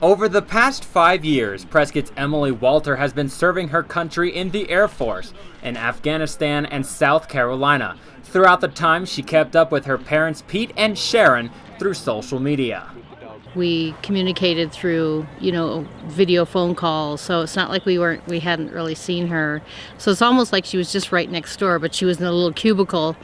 Over the past 5 years, Prescott's Emily Walter has been serving her country in the Air Force in Afghanistan and South Carolina. Throughout the time, she kept up with her parents, Pete and Sharon, through social media. We communicated through, video phone calls, so it's not like we hadn't really seen her. So it's almost like she was just right next door, but she was in a little cubicle,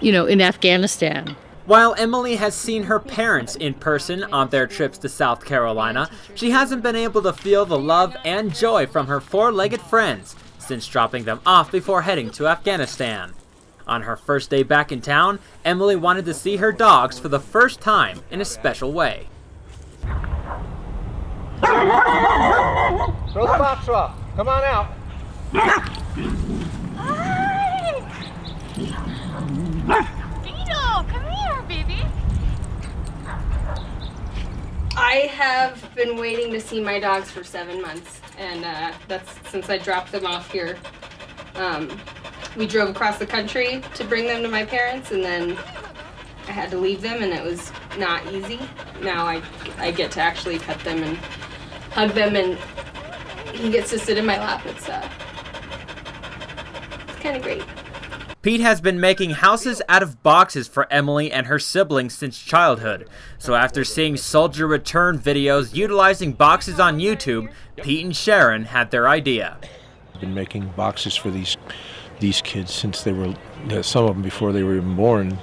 in Afghanistan. While Emily has seen her parents in person on their trips to South Carolina, she hasn't been able to feel the love and joy from her four-legged friends since dropping them off before heading to Afghanistan. On her first day back in town, Emily wanted to see her dogs for the first time in a special way. Throw the box off. Come on out. Come here, baby. I have been waiting to see my dogs for 7 months, and that's since I dropped them off here. We drove across the country to bring them to my parents, and then I had to leave them, and it was not easy. Now I get to actually pet them and hug them, and he gets to sit in my lap. It's kind of great. Pete has been making houses out of boxes for Emily and her siblings since childhood. So after seeing soldier return videos utilizing boxes on YouTube, Pete and Sharon had their idea. I've been making boxes for these kids since they were, some of them before they were even born.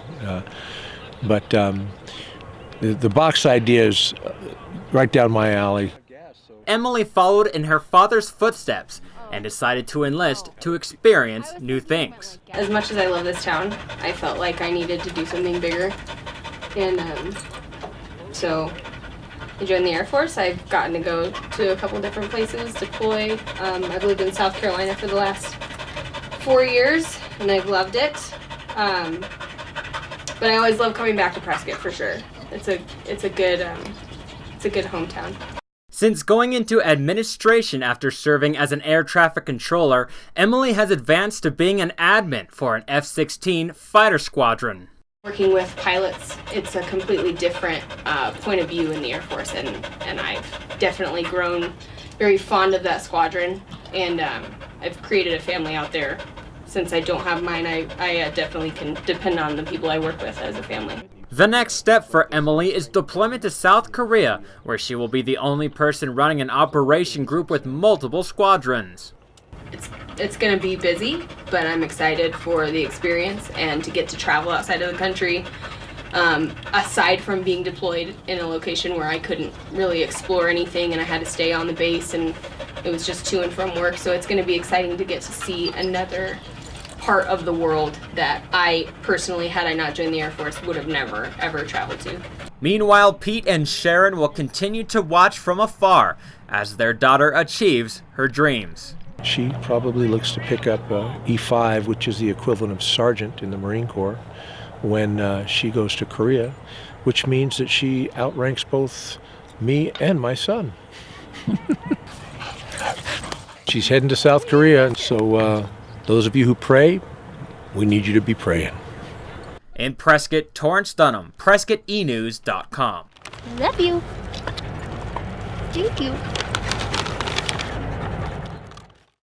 But the box idea is right down my alley. Emily followed in her father's footsteps and decided to enlist to experience new things. As much as I love this town, I felt like I needed to do something bigger. And so I joined the Air Force. I've gotten to go to a couple different places, deploy. I've lived in South Carolina for the last 4 years, and I've loved it. But I always love coming back to Prescott for sure. It's a good hometown. Since going into administration after serving as an air traffic controller, Emily has advanced to being an admin for an F-16 fighter squadron. Working with pilots, it's a completely different point of view in the Air Force, and I've definitely grown very fond of that squadron, and I've created a family out there. Since I don't have mine, I definitely can depend on the people I work with as a family. The next step for Emily is deployment to South Korea, where she will be the only person running an operation group with multiple squadrons. It's going to be busy, but I'm excited for the experience and to get to travel outside of the country. Aside from being deployed in a location where I couldn't really explore anything and I had to stay on the base and it was just to and from work, so it's going to be exciting to get to see another part of the world that I personally, had I not joined the Air Force, would have never, ever traveled to. Meanwhile, Pete and Sharon will continue to watch from afar as their daughter achieves her dreams. She probably looks to pick up E5, which is the equivalent of sergeant in the Marine Corps, when she goes to Korea, which means that she outranks both me and my son. She's heading to South Korea, and so those of you who pray, we need you to be praying. In Prescott, Torrance Dunham, PrescottEnews.com. Love you. Thank you.